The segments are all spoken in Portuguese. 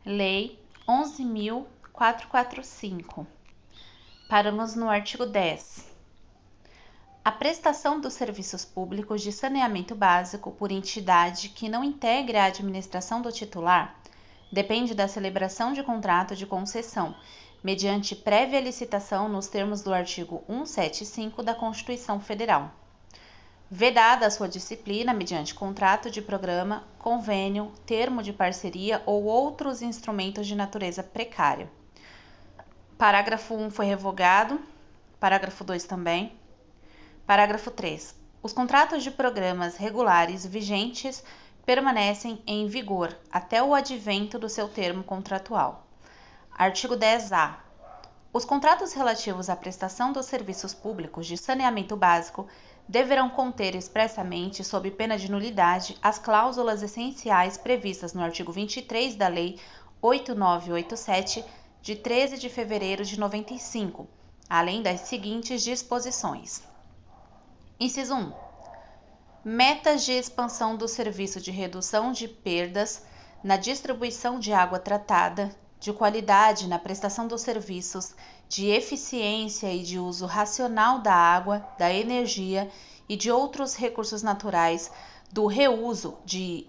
Lei 11.445. Paramos no artigo 10. A prestação dos serviços públicos de saneamento básico por entidade que não integre a administração do titular depende da celebração de contrato de concessão, mediante prévia licitação nos termos do artigo 175 da Constituição Federal. Vedada a sua disciplina mediante contrato de programa, convênio, termo de parceria ou outros instrumentos de natureza precária. Parágrafo 1 foi revogado. Parágrafo 2 também. Parágrafo 3. Os contratos de programas regulares vigentes permanecem em vigor até o advento do seu termo contratual. Artigo 10-A. Os contratos relativos à prestação dos serviços públicos de saneamento básico deverão conter expressamente, sob pena de nulidade, as cláusulas essenciais previstas no artigo 23 da Lei 8987, de 13 de fevereiro de 95, além das seguintes disposições. Inciso 1. Metas de expansão do serviço de redução de perdas na distribuição de água tratada, de qualidade na prestação dos serviços, de eficiência e de uso racional da água, da energia e de outros recursos naturais, do reuso de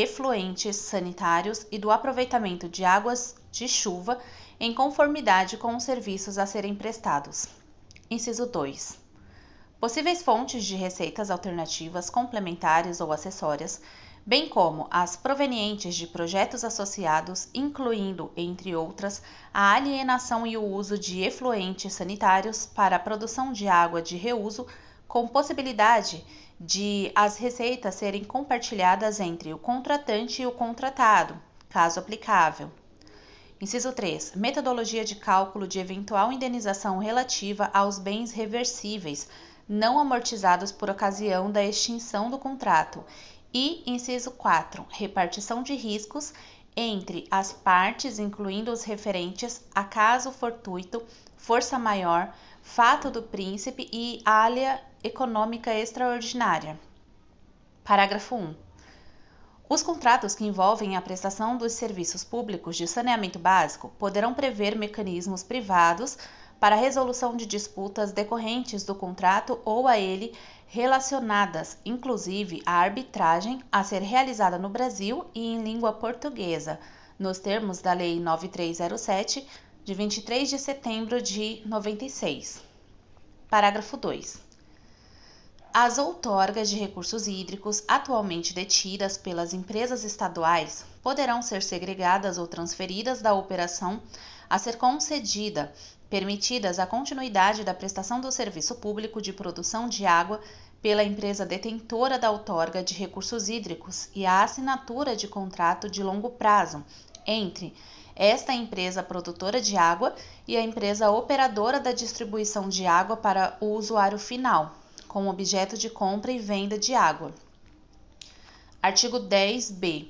efluentes sanitários e do aproveitamento de águas de chuva em conformidade com os serviços a serem prestados. Inciso 2. Possíveis fontes de receitas alternativas, complementares ou acessórias, bem como as provenientes de projetos associados, incluindo, entre outras, a alienação e o uso de efluentes sanitários para a produção de água de reuso, com possibilidade de as receitas serem compartilhadas entre o contratante e o contratado, caso aplicável. Inciso 3. Metodologia de cálculo de eventual indenização relativa aos bens reversíveis, não amortizados por ocasião da extinção do contrato. E, inciso 4, repartição de riscos entre as partes, incluindo os referentes a caso fortuito, força maior, fato do príncipe e alea econômica extraordinária. Parágrafo 1. Os contratos que envolvem a prestação dos serviços públicos de saneamento básico poderão prever mecanismos privados para a resolução de disputas decorrentes do contrato ou a ele relacionadas, inclusive a arbitragem a ser realizada no Brasil e em língua portuguesa, nos termos da Lei 9307, de 23 de setembro de 96. Parágrafo 2. As outorgas de recursos hídricos atualmente detidas pelas empresas estaduais poderão ser segregadas ou transferidas da operação a ser concedida, permitidas a continuidade da prestação do serviço público de produção de água pela empresa detentora da outorga de recursos hídricos e a assinatura de contrato de longo prazo entre esta empresa produtora de água e a empresa operadora da distribuição de água para o usuário final, com objeto de compra e venda de água. Artigo 10b.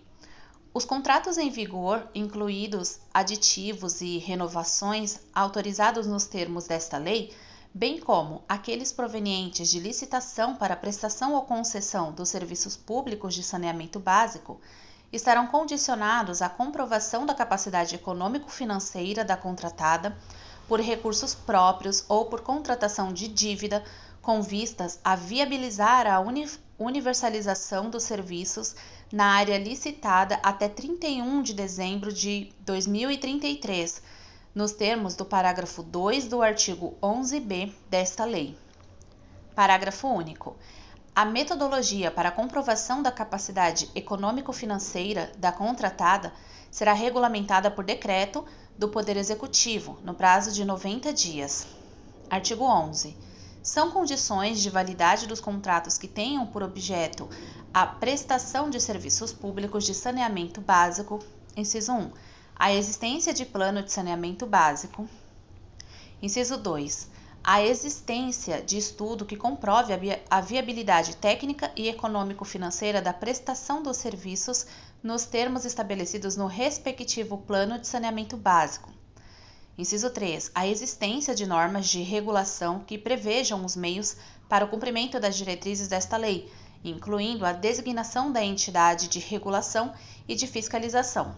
Os contratos em vigor, incluídos aditivos e renovações autorizados nos termos desta lei, bem como aqueles provenientes de licitação para prestação ou concessão dos serviços públicos de saneamento básico, estarão condicionados à comprovação da capacidade econômico-financeira da contratada por recursos próprios ou por contratação de dívida, com vistas a viabilizar a universalização dos serviços na área licitada até 31 de dezembro de 2033, nos termos do parágrafo 2 do artigo 11b desta lei. Parágrafo único. A metodologia para a comprovação da capacidade econômico-financeira da contratada será regulamentada por decreto do Poder Executivo, no prazo de 90 dias. Artigo 11. São condições de validade dos contratos que tenham por objeto a prestação de serviços públicos de saneamento básico. Inciso 1. A existência de plano de saneamento básico. Inciso 2. A existência de estudo que comprove a viabilidade técnica e econômico-financeira da prestação dos serviços nos termos estabelecidos no respectivo plano de saneamento básico. Inciso 3. A existência de normas de regulação que prevejam os meios para o cumprimento das diretrizes desta lei, incluindo a designação da entidade de regulação e de fiscalização.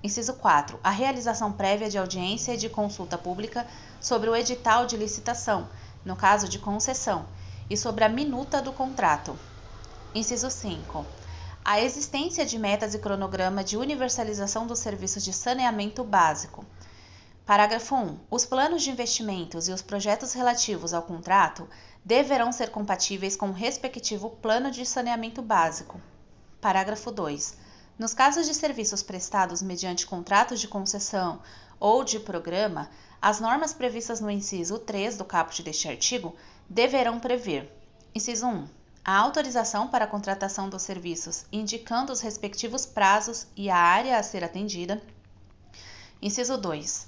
Inciso 4. A realização prévia de audiência e de consulta pública sobre o edital de licitação, no caso de concessão, e sobre a minuta do contrato. Inciso 5. A existência de metas e cronograma de universalização dos serviços de saneamento básico. Parágrafo 1. Os planos de investimentos e os projetos relativos ao contrato deverão ser compatíveis com o respectivo plano de saneamento básico. Parágrafo 2. Nos casos de serviços prestados mediante contratos de concessão ou de programa, as normas previstas no inciso 3 do caput deste artigo deverão prever: inciso 1. A autorização para a contratação dos serviços, indicando os respectivos prazos e a área a ser atendida. Inciso 2.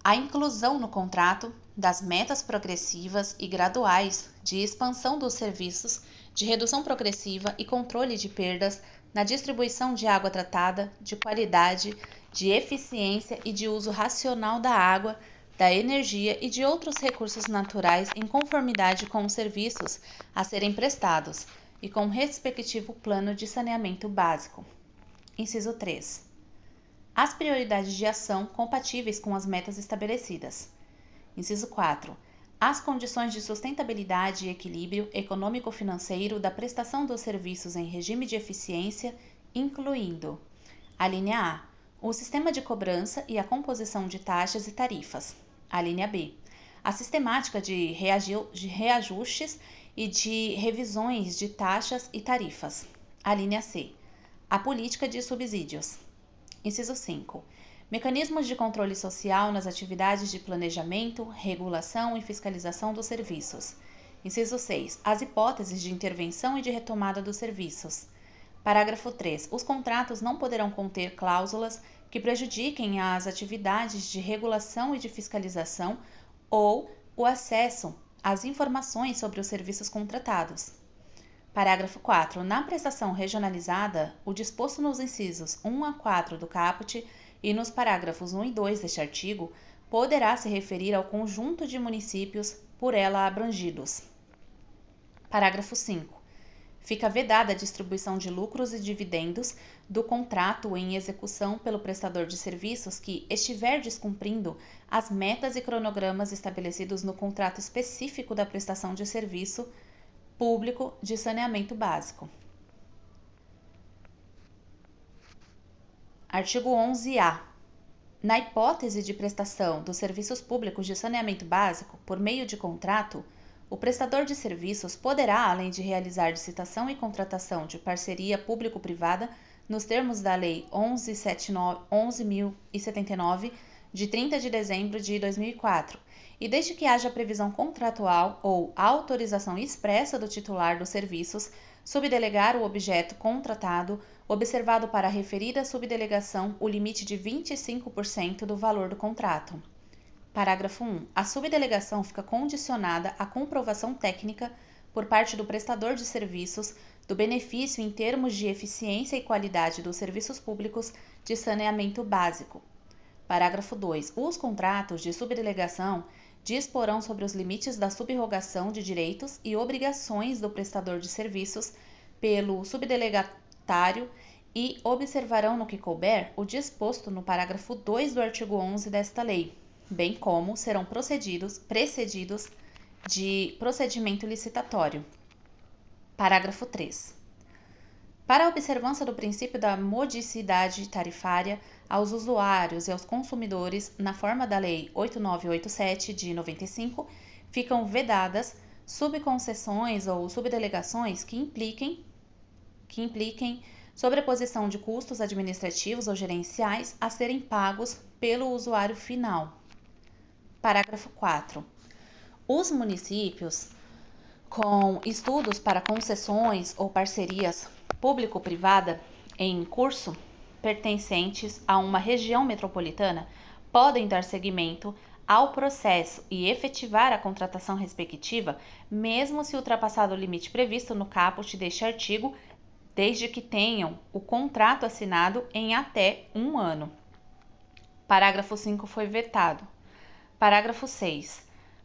A inclusão no contrato das metas progressivas e graduais de expansão dos serviços, de redução progressiva e controle de perdas na distribuição de água tratada, de qualidade, de eficiência e de uso racional da água, da energia e de outros recursos naturais em conformidade com os serviços a serem prestados e com o respectivo plano de saneamento básico. Inciso 3. As prioridades de ação compatíveis com as metas estabelecidas. Inciso 4. As condições de sustentabilidade e equilíbrio econômico-financeiro da prestação dos serviços em regime de eficiência, incluindo: a linha A. O sistema de cobrança e a composição de taxas e tarifas. A linha B. A sistemática de reajustes e de revisões de taxas e tarifas. A linha C. A política de subsídios. Inciso 5. Mecanismos de controle social nas atividades de planejamento, regulação e fiscalização dos serviços. Inciso 6. As hipóteses de intervenção e de retomada dos serviços. Parágrafo 3. Os contratos não poderão conter cláusulas que prejudiquem as atividades de regulação e de fiscalização ou o acesso às informações sobre os serviços contratados. Parágrafo 4. Na prestação regionalizada, o disposto nos incisos 1 a 4 do caput e nos parágrafos 1 e 2 deste artigo poderá se referir ao conjunto de municípios por ela abrangidos. Parágrafo 5. Fica vedada a distribuição de lucros e dividendos do contrato em execução pelo prestador de serviços que estiver descumprindo as metas e cronogramas estabelecidos no contrato específico da prestação de serviço público de saneamento básico. Artigo 11-A. Na hipótese de prestação dos serviços públicos de saneamento básico por meio de contrato, o prestador de serviços poderá, além de realizar licitação e contratação de parceria público-privada, nos termos da Lei 11.079, de 30 de dezembro de 2004, e desde que haja previsão contratual ou autorização expressa do titular dos serviços, subdelegar o objeto contratado, observado para a referida subdelegação o limite de 25% do valor do contrato. Parágrafo 1. A subdelegação fica condicionada à comprovação técnica, por parte do prestador de serviços, do benefício em termos de eficiência e qualidade dos serviços públicos de saneamento básico. Parágrafo 2. Os contratos de subdelegação disporão sobre os limites da subrogação de direitos e obrigações do prestador de serviços pelo subdelegatário e observarão no que couber o disposto no parágrafo 2 do artigo 11 desta lei, bem como serão precedidos de procedimento licitatório. Parágrafo 3. Para a observância do princípio da modicidade tarifária aos usuários e aos consumidores, na forma da Lei 8987 de 95, ficam vedadas subconcessões ou subdelegações que impliquem sobreposição de custos administrativos ou gerenciais a serem pagos pelo usuário final. Parágrafo 4. Os municípios, com estudos para concessões ou parcerias público-privada em curso, pertencentes a uma região metropolitana, podem dar seguimento ao processo e efetivar a contratação respectiva, mesmo se ultrapassado o limite previsto no caput deste artigo, desde que tenham o contrato assinado em até 1 ano. Parágrafo 5 foi vetado. Parágrafo 6.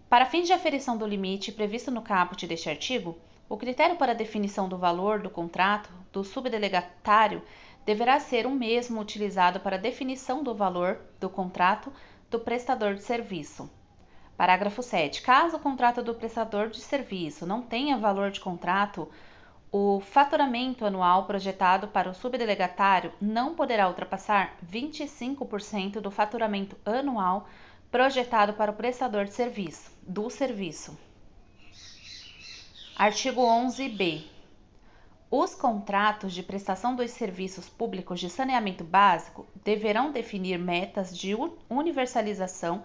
Para fins de aferição do limite previsto no caput deste artigo, o critério para definição do valor do contrato do subdelegatário deverá ser o mesmo utilizado para a definição do valor do contrato do prestador de serviço. Parágrafo 7. Caso o contrato do prestador de serviço não tenha valor de contrato, o faturamento anual projetado para o subdelegatário não poderá ultrapassar 25% do faturamento anual projetado para o prestador de serviço, do serviço. Artigo 11b. Os contratos de prestação dos serviços públicos de saneamento básico deverão definir metas de universalização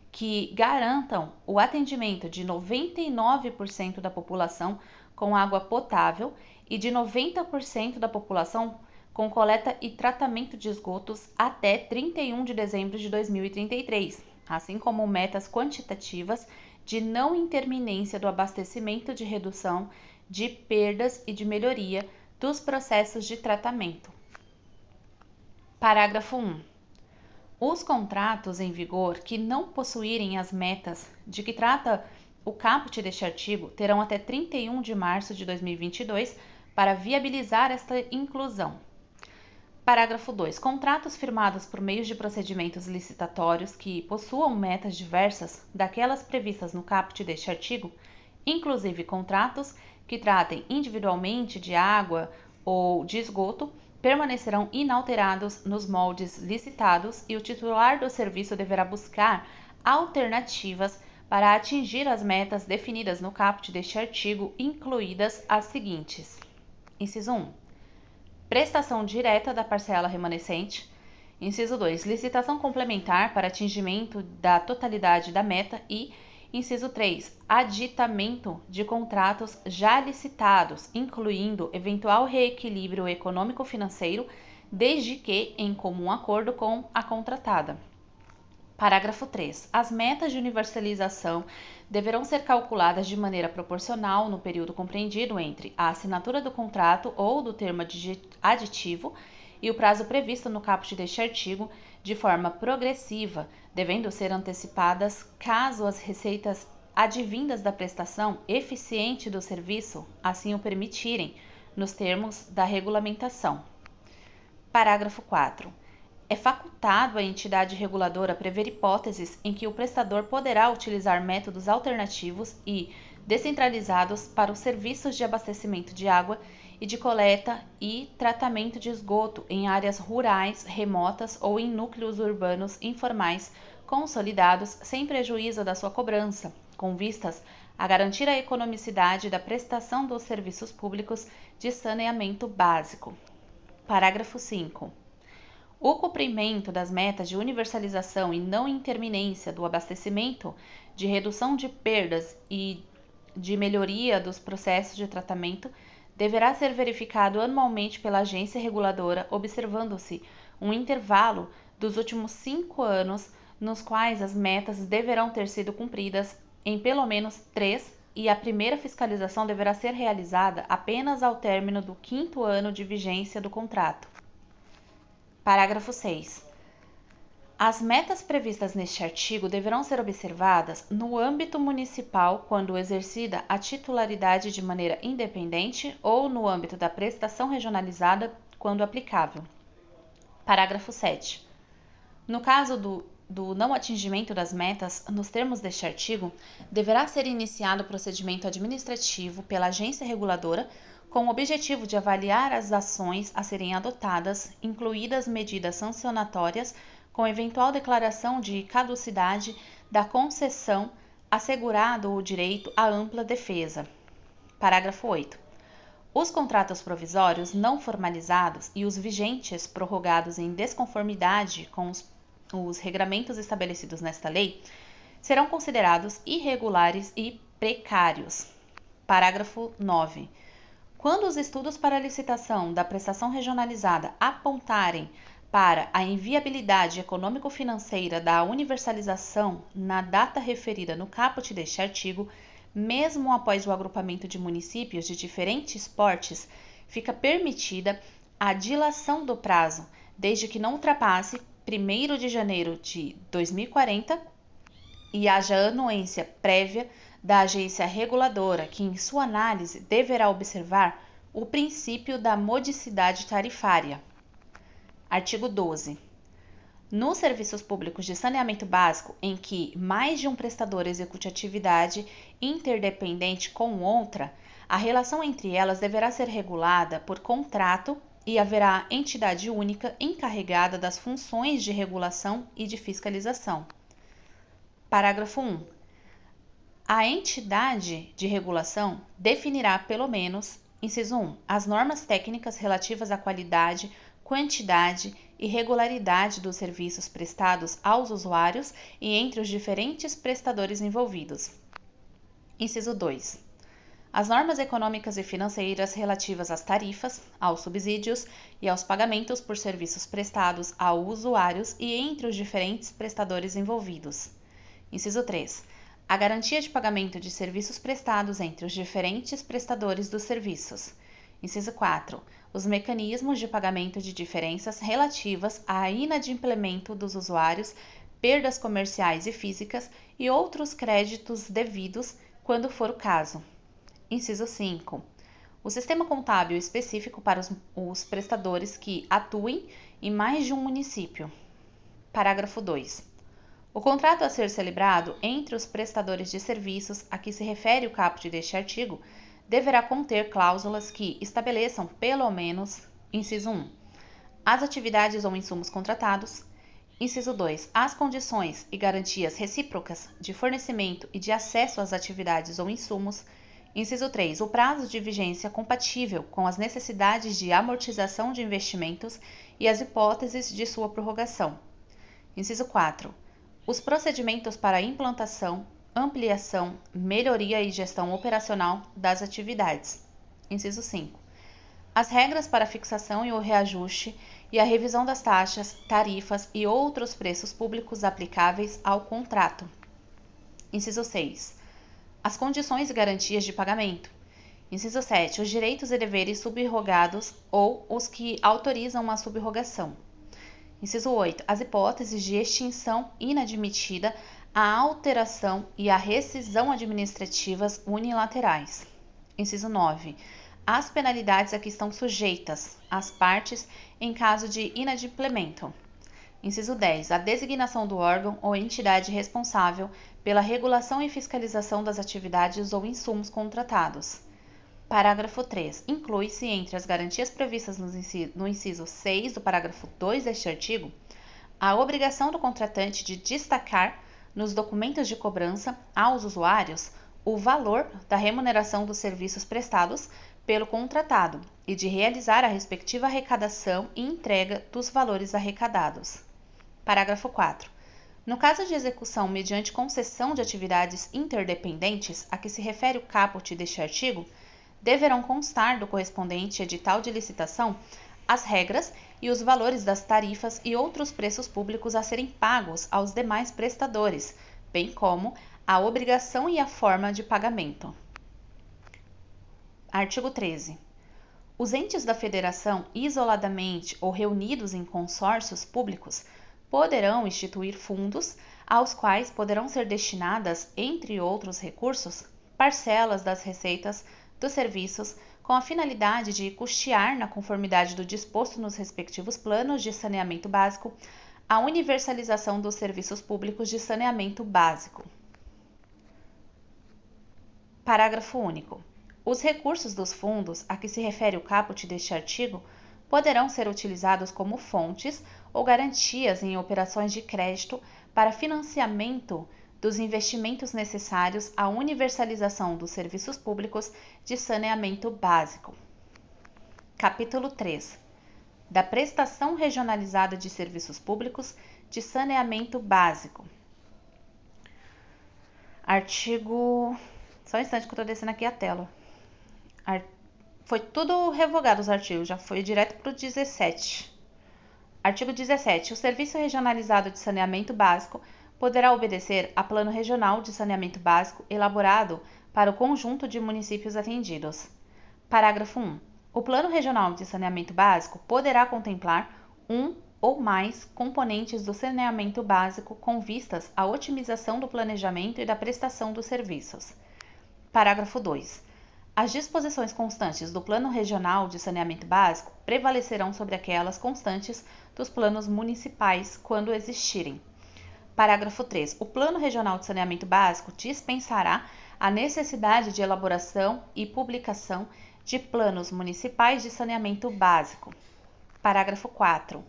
que garantam o atendimento de 99% da população com água potável e de 90% da população com coleta e tratamento de esgotos até 31 de dezembro de 2033, assim como metas quantitativas de não interminência do abastecimento, de redução de perdas e de melhoria dos processos de tratamento. Parágrafo 1. Os contratos em vigor que não possuírem as metas de que trata o caput deste artigo terão até 31 de março de 2022 para viabilizar esta inclusão. Parágrafo 2. Contratos firmados por meio de procedimentos licitatórios que possuam metas diversas daquelas previstas no caput deste artigo, inclusive contratos que tratem individualmente de água ou de esgoto, permanecerão inalterados nos moldes licitados e o titular do serviço deverá buscar alternativas para atingir as metas definidas no caput deste artigo, incluídas as seguintes. Inciso 1. Prestação direta da parcela remanescente. Inciso 2. Licitação complementar para atingimento da totalidade da meta e inciso 3. Aditamento de contratos já licitados, incluindo eventual reequilíbrio econômico-financeiro, desde que em comum acordo com a contratada. Parágrafo 3. As metas de universalização deverão ser calculadas de maneira proporcional no período compreendido entre a assinatura do contrato ou do termo aditivo e o prazo previsto no caput deste artigo, de forma progressiva, devendo ser antecipadas caso as receitas advindas da prestação eficiente do serviço assim o permitirem, nos termos da regulamentação. Parágrafo 4. É facultado à entidade reguladora prever hipóteses em que o prestador poderá utilizar métodos alternativos e descentralizados para os serviços de abastecimento de água e de coleta e tratamento de esgoto em áreas rurais, remotas ou em núcleos urbanos informais consolidados, sem prejuízo da sua cobrança, com vistas a garantir a economicidade da prestação dos serviços públicos de saneamento básico. Parágrafo 5. O cumprimento das metas de universalização e não interminência do abastecimento, de redução de perdas e de melhoria dos processos de tratamento deverá ser verificado anualmente pela agência reguladora, observando-se um intervalo dos últimos 5 anos nos quais as metas deverão ter sido cumpridas em pelo menos 3 e a primeira fiscalização deverá ser realizada apenas ao término do 5º ano de vigência do contrato. Parágrafo 6. As metas previstas neste artigo deverão ser observadas no âmbito municipal quando exercida a titularidade de maneira independente ou no âmbito da prestação regionalizada quando aplicável. Parágrafo 7. No caso do não atingimento das metas, nos termos deste artigo, deverá ser iniciado o procedimento administrativo pela agência reguladora com o objetivo de avaliar as ações a serem adotadas, incluídas medidas sancionatórias, com eventual declaração de caducidade da concessão, assegurado o direito à ampla defesa. Parágrafo 8. Os contratos provisórios não formalizados e os vigentes prorrogados em desconformidade com os regramentos estabelecidos nesta lei serão considerados irregulares e precários. Parágrafo 9. Quando os estudos para a licitação da prestação regionalizada apontarem para a inviabilidade econômico-financeira da universalização na data referida no caput deste artigo, mesmo após o agrupamento de municípios de diferentes portes, fica permitida a dilação do prazo, desde que não ultrapasse 1º de janeiro de 2040 e haja anuência prévia da agência reguladora, que em sua análise deverá observar o princípio da modicidade tarifária. Artigo 12. Nos serviços públicos de saneamento básico em que mais de um prestador execute atividade interdependente com outra, a relação entre elas deverá ser regulada por contrato e haverá entidade única encarregada das funções de regulação e de fiscalização. Parágrafo 1. A entidade de regulação definirá, pelo menos, inciso 1, as normas técnicas relativas à qualidade, quantidade e regularidade dos serviços prestados aos usuários e entre os diferentes prestadores envolvidos. Inciso 2. As normas econômicas e financeiras relativas às tarifas, aos subsídios e aos pagamentos por serviços prestados aos usuários e entre os diferentes prestadores envolvidos. Inciso 3. A garantia de pagamento de serviços prestados entre os diferentes prestadores dos serviços. Inciso 4. Os mecanismos de pagamento de diferenças relativas à inadimplemento dos usuários, perdas comerciais e físicas e outros créditos devidos, quando for o caso. Inciso 5. O sistema contábil específico para os prestadores que atuem em mais de um município. Parágrafo 2. O contrato a ser celebrado entre os prestadores de serviços a que se refere o caput deste artigo deverá conter cláusulas que estabeleçam, pelo menos, inciso 1, as atividades ou insumos contratados, inciso 2, as condições e garantias recíprocas de fornecimento e de acesso às atividades ou insumos, inciso 3, o prazo de vigência compatível com as necessidades de amortização de investimentos e as hipóteses de sua prorrogação, inciso 4, os procedimentos para a implantação, ampliação, melhoria e gestão operacional das atividades. Inciso 5. As regras para a fixação e o reajuste e a revisão das taxas, tarifas e outros preços públicos aplicáveis ao contrato. Inciso 6. As condições e garantias de pagamento. Inciso 7. Os direitos e deveres subrogados ou os que autorizam uma subrogação. Inciso 8. As hipóteses de extinção inadmitida, a alteração e a rescisão administrativas unilaterais. Inciso 9. As penalidades a que estão sujeitas as partes em caso de inadimplemento. Inciso 10. A designação do órgão ou entidade responsável pela regulação e fiscalização das atividades ou insumos contratados. Parágrafo 3. Inclui-se entre as garantias previstas no inciso 6 do parágrafo 2 deste artigo a obrigação do contratante de destacar nos documentos de cobrança aos usuários o valor da remuneração dos serviços prestados pelo contratado e de realizar a respectiva arrecadação e entrega dos valores arrecadados. Parágrafo 4. No caso de execução mediante concessão de atividades interdependentes a que se refere o caput deste artigo, deverão constar do correspondente edital de licitação as regras e os valores das tarifas e outros preços públicos a serem pagos aos demais prestadores, bem como a obrigação e a forma de pagamento. Artigo 13. Os entes da federação, isoladamente ou reunidos em consórcios públicos, poderão instituir fundos aos quais poderão ser destinadas, entre outros recursos, parcelas das receitas dos serviços com a finalidade de custear, na conformidade do disposto nos respectivos planos de saneamento básico, a universalização dos serviços públicos de saneamento básico. Parágrafo único. Os recursos dos fundos a que se refere o caput deste artigo poderão ser utilizados como fontes ou garantias em operações de crédito para financiamento dos investimentos necessários à universalização dos serviços públicos de saneamento básico. Capítulo 3. Da prestação regionalizada de serviços públicos de saneamento básico. Artigo... Só um instante que eu estou descendo aqui a tela. Foi tudo revogado os artigos, já foi direto para o 17. Artigo 17. O Serviço Regionalizado de Saneamento Básico poderá obedecer a Plano Regional de Saneamento Básico elaborado para o conjunto de municípios atendidos. Parágrafo 1. O Plano Regional de Saneamento Básico poderá contemplar um ou mais componentes do saneamento básico com vistas à otimização do planejamento e da prestação dos serviços. Parágrafo 2. As disposições constantes do Plano Regional de Saneamento Básico prevalecerão sobre aquelas constantes dos planos municipais quando existirem. Parágrafo 3. O Plano Regional de Saneamento Básico dispensará a necessidade de elaboração e publicação de planos municipais de saneamento básico. Parágrafo 4.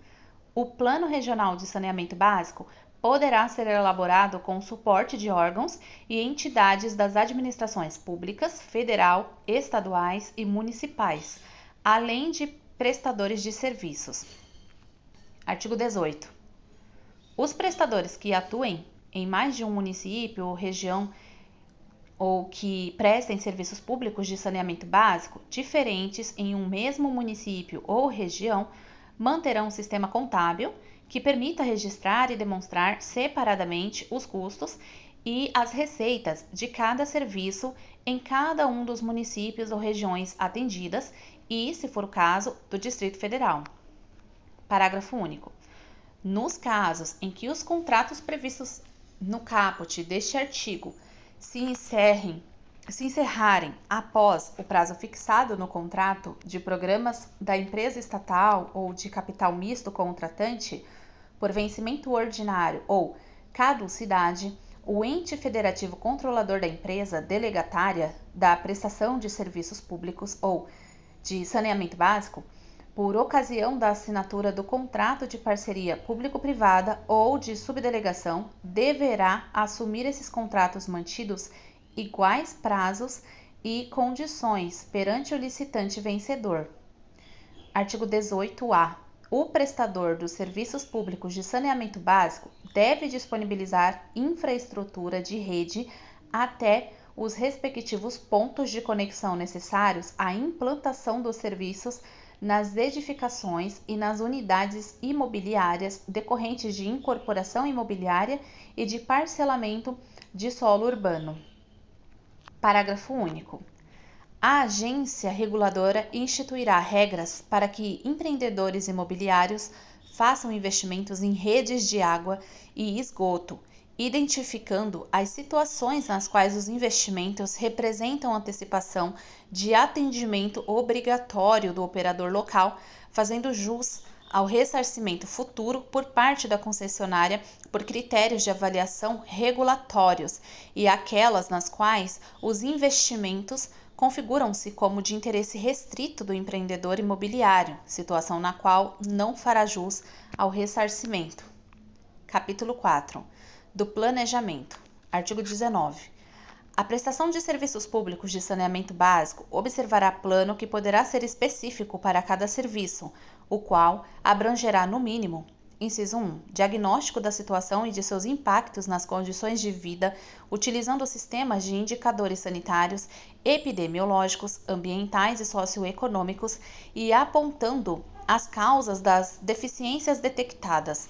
O Plano Regional de Saneamento Básico poderá ser elaborado com suporte de órgãos e entidades das administrações públicas, federal, estaduais e municipais, além de prestadores de serviços. Artigo 18. Os prestadores que atuem em mais de um município ou região ou que prestem serviços públicos de saneamento básico diferentes em um mesmo município ou região manterão um sistema contábil que permita registrar e demonstrar separadamente os custos e as receitas de cada serviço em cada um dos municípios ou regiões atendidas e, se for o caso, do Distrito Federal. Parágrafo único. Nos casos em que os contratos previstos no caput deste artigo se encerrarem após o prazo fixado no contrato de programas da empresa estatal ou de capital misto contratante, por vencimento ordinário ou caducidade, o ente federativo controlador da empresa delegatária da prestação de serviços públicos ou de saneamento básico, por ocasião da assinatura do contrato de parceria público-privada ou de subdelegação, deverá assumir esses contratos mantidos iguais prazos e condições perante o licitante vencedor. Artigo 18-A. O prestador dos serviços públicos de saneamento básico deve disponibilizar infraestrutura de rede até os respectivos pontos de conexão necessários à implantação dos serviços nas edificações e nas unidades imobiliárias decorrentes de incorporação imobiliária e de parcelamento de solo urbano. Parágrafo único. A agência reguladora instituirá regras para que empreendedores imobiliários façam investimentos em redes de água e esgoto, identificando as situações nas quais os investimentos representam antecipação de atendimento obrigatório do operador local, fazendo jus ao ressarcimento futuro por parte da concessionária por critérios de avaliação regulatórios e aquelas nas quais os investimentos configuram-se como de interesse restrito do empreendedor imobiliário, situação na qual não fará jus ao ressarcimento. Capítulo 4. Do Planejamento. Artigo 19. A prestação de serviços públicos de saneamento básico observará plano que poderá ser específico para cada serviço, o qual abrangerá, no mínimo, inciso 1, diagnóstico da situação e de seus impactos nas condições de vida, utilizando sistemas de indicadores sanitários, epidemiológicos, ambientais e socioeconômicos e apontando as causas das deficiências detectadas.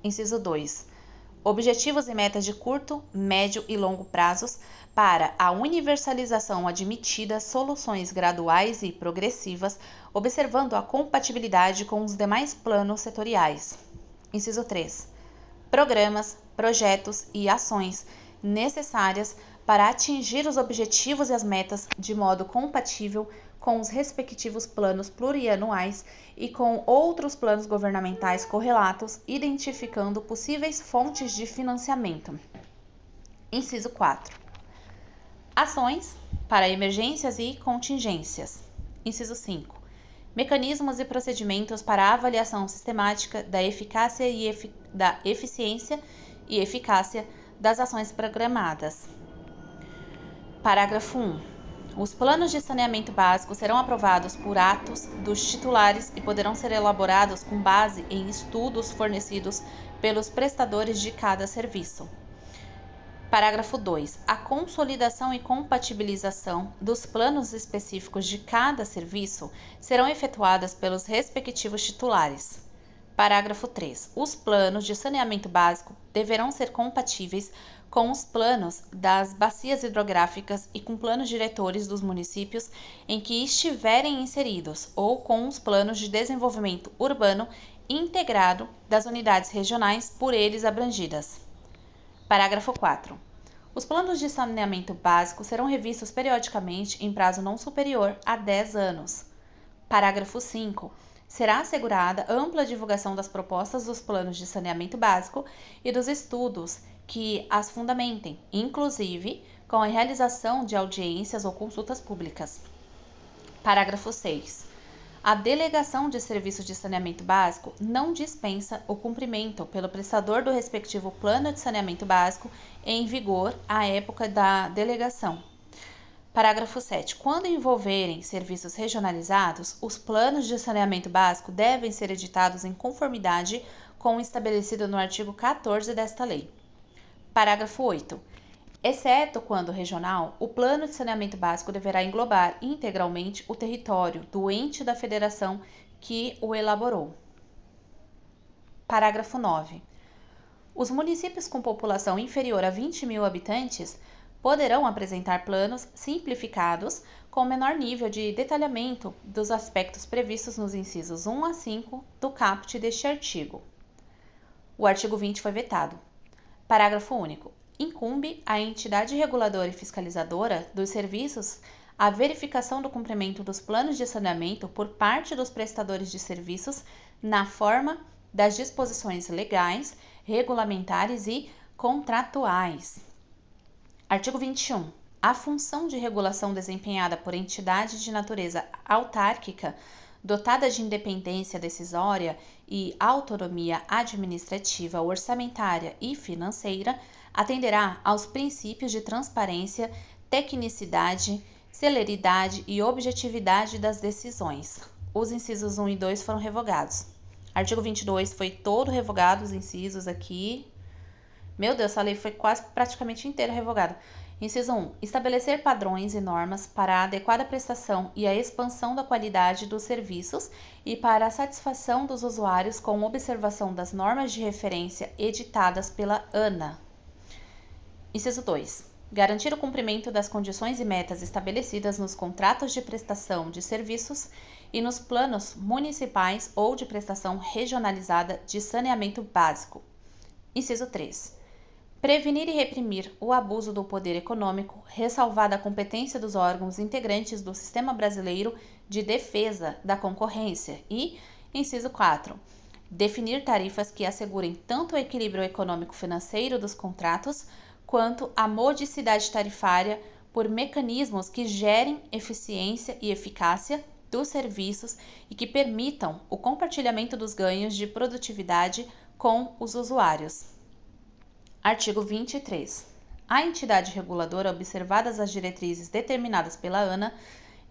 Inciso 2. Objetivos e metas de curto, médio e longo prazos para a universalização admitida, soluções graduais e progressivas, observando a compatibilidade com os demais planos setoriais. Inciso 3. Programas, projetos e ações necessárias para atingir os objetivos e as metas de modo compatível com os respectivos planos plurianuais e com outros planos governamentais correlatos, identificando possíveis fontes de financiamento. Inciso 4. Ações para emergências e contingências. Inciso 5. Mecanismos e procedimentos para a avaliação sistemática da da eficiência e eficácia das ações programadas. Parágrafo 1. Os planos de saneamento básico serão aprovados por atos dos titulares e poderão ser elaborados com base em estudos fornecidos pelos prestadores de cada serviço. Parágrafo 2. A consolidação e compatibilização dos planos específicos de cada serviço serão efetuadas pelos respectivos titulares. Parágrafo 3. Os planos de saneamento básico deverão ser compatíveis com os planos das bacias hidrográficas e com planos diretores dos municípios em que estiverem inseridos ou com os planos de desenvolvimento urbano integrado das unidades regionais por eles abrangidas. Parágrafo 4. Os planos de saneamento básico serão revistos periodicamente em prazo não superior a 10 anos. Parágrafo 5. Será assegurada ampla divulgação das propostas dos planos de saneamento básico e dos estudos que as fundamentem, inclusive com a realização de audiências ou consultas públicas. Parágrafo 6. A delegação de serviço de saneamento básico não dispensa o cumprimento pelo prestador do respectivo plano de saneamento básico em vigor à época da delegação. Parágrafo 7. Quando envolverem serviços regionalizados, os planos de saneamento básico devem ser editados em conformidade com o estabelecido no artigo 14 desta lei. Parágrafo 8. Exceto quando regional, o plano de saneamento básico deverá englobar integralmente o território do ente da federação que o elaborou. Parágrafo 9. Os municípios com população inferior a 20 mil habitantes poderão apresentar planos simplificados com menor nível de detalhamento dos aspectos previstos nos incisos 1 a 5 do caput deste artigo. O artigo 20 foi vetado. Parágrafo único. Incumbe à entidade reguladora e fiscalizadora dos serviços a verificação do cumprimento dos planos de saneamento por parte dos prestadores de serviços na forma das disposições legais, regulamentares e contratuais. Artigo 21. A função de regulação desempenhada por entidade de natureza autárquica, dotada de independência decisória e autonomia administrativa, orçamentária e financeira, atenderá aos princípios de transparência, tecnicidade, celeridade e objetividade das decisões. Os incisos 1 e 2 foram revogados. Artigo 22 foi todo revogado, os incisos aqui. Meu Deus, essa lei foi quase praticamente inteira revogada. Inciso 1. Estabelecer padrões e normas para a adequada prestação e a expansão da qualidade dos serviços e para a satisfação dos usuários com observação das normas de referência editadas pela ANA. Inciso 2. Garantir o cumprimento das condições e metas estabelecidas nos contratos de prestação de serviços e nos planos municipais ou de prestação regionalizada de saneamento básico. Inciso 3. Prevenir e reprimir o abuso do poder econômico, ressalvada a competência dos órgãos integrantes do Sistema Brasileiro de Defesa da Concorrência. E, inciso 4. Definir tarifas que assegurem tanto o equilíbrio econômico-financeiro dos contratos, quanto a modicidade tarifária por mecanismos que gerem eficiência e eficácia dos serviços e que permitam o compartilhamento dos ganhos de produtividade com os usuários. Artigo 23. A entidade reguladora, observadas as diretrizes determinadas pela ANA,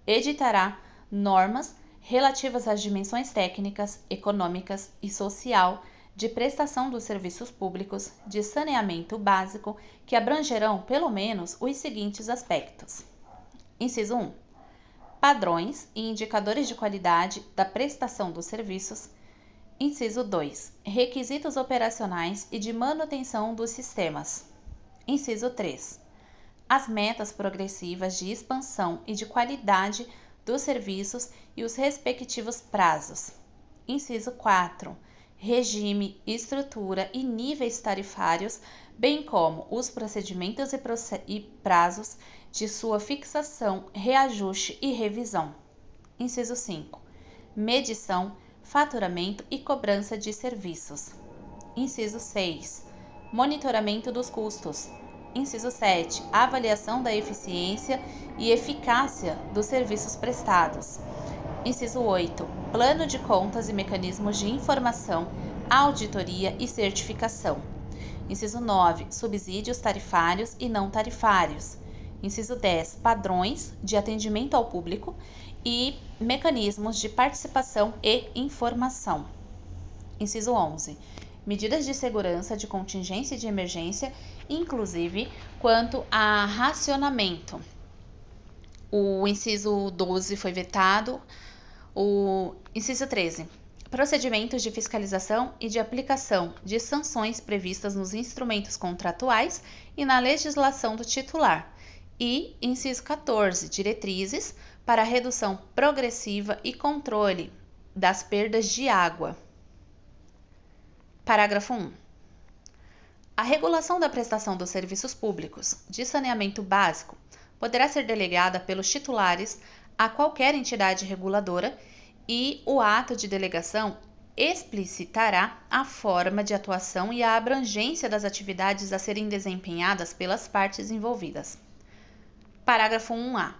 editará normas relativas às dimensões técnicas, econômicas e social de prestação dos serviços públicos de saneamento básico que abrangerão pelo menos os seguintes aspectos. Inciso 1. Padrões e indicadores de qualidade da prestação dos serviços. Inciso 2. Requisitos operacionais e de manutenção dos sistemas. Inciso 3. As metas progressivas de expansão e de qualidade dos serviços e os respectivos prazos. Inciso 4. Regime, estrutura e níveis tarifários, bem como os procedimentos e prazos de sua fixação, reajuste e revisão. Inciso 5. Medição, faturamento e cobrança de serviços. Inciso 6. Monitoramento dos custos. Inciso 7. Avaliação da eficiência e eficácia dos serviços prestados. Inciso 8. Plano de contas e mecanismos de informação, auditoria e certificação. Inciso 9. Subsídios tarifários e não tarifários. Inciso 10. Padrões de atendimento ao público e mecanismos de participação e informação. Inciso 11. Medidas de segurança, de contingência e de emergência, inclusive quanto a racionamento. O inciso 12 foi vetado. O inciso 13. Procedimentos de fiscalização e de aplicação de sanções previstas nos instrumentos contratuais e na legislação do titular. E, inciso 14. Diretrizes para a redução progressiva e controle das perdas de água. Parágrafo 1. A regulação da prestação dos serviços públicos de saneamento básico poderá ser delegada pelos titulares a qualquer entidade reguladora e o ato de delegação explicitará a forma de atuação e a abrangência das atividades a serem desempenhadas pelas partes envolvidas. Parágrafo 1A.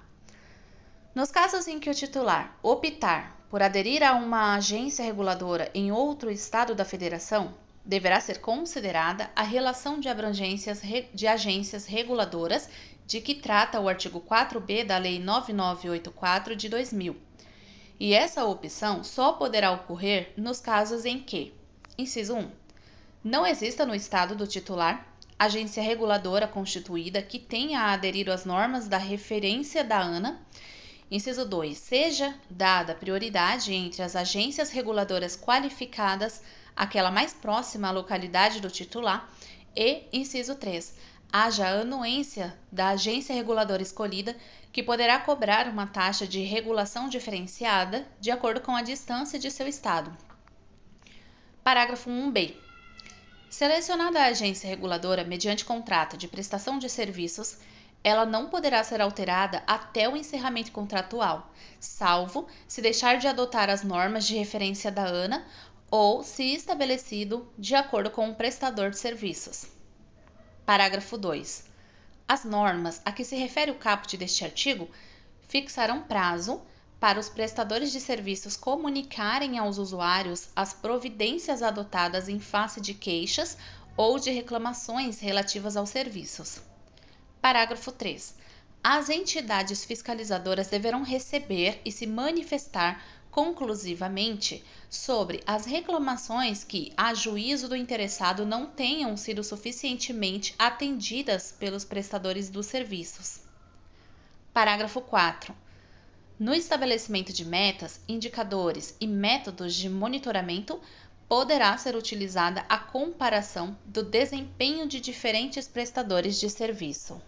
Nos casos em que o titular optar por aderir a uma agência reguladora em outro estado da federação, deverá ser considerada a relação de abrangências de agências reguladoras de que trata o artigo 4b da Lei 9984 de 2000. E essa opção só poderá ocorrer nos casos em que: inciso 1. Não exista no estado do titular agência reguladora constituída que tenha a aderir às normas da referência da ANA. Inciso 2. Seja dada prioridade entre as agências reguladoras qualificadas àquela mais próxima à localidade do titular. E, inciso 3. Haja anuência da agência reguladora escolhida, que poderá cobrar uma taxa de regulação diferenciada de acordo com a distância de seu estado. Parágrafo 1b. Selecionada a agência reguladora mediante contrato de prestação de serviços, ela não poderá ser alterada até o encerramento contratual, salvo se deixar de adotar as normas de referência da ANA ou se estabelecido de acordo com o prestador de serviços. Parágrafo 2. As normas a que se refere o caput deste artigo fixarão prazo para os prestadores de serviços comunicarem aos usuários as providências adotadas em face de queixas ou de reclamações relativas aos serviços. Parágrafo 3. As entidades fiscalizadoras deverão receber e se manifestar conclusivamente sobre as reclamações que, a juízo do interessado, não tenham sido suficientemente atendidas pelos prestadores dos serviços. Parágrafo 4. No estabelecimento de metas, indicadores e métodos de monitoramento, poderá ser utilizada a comparação do desempenho de diferentes prestadores de serviço.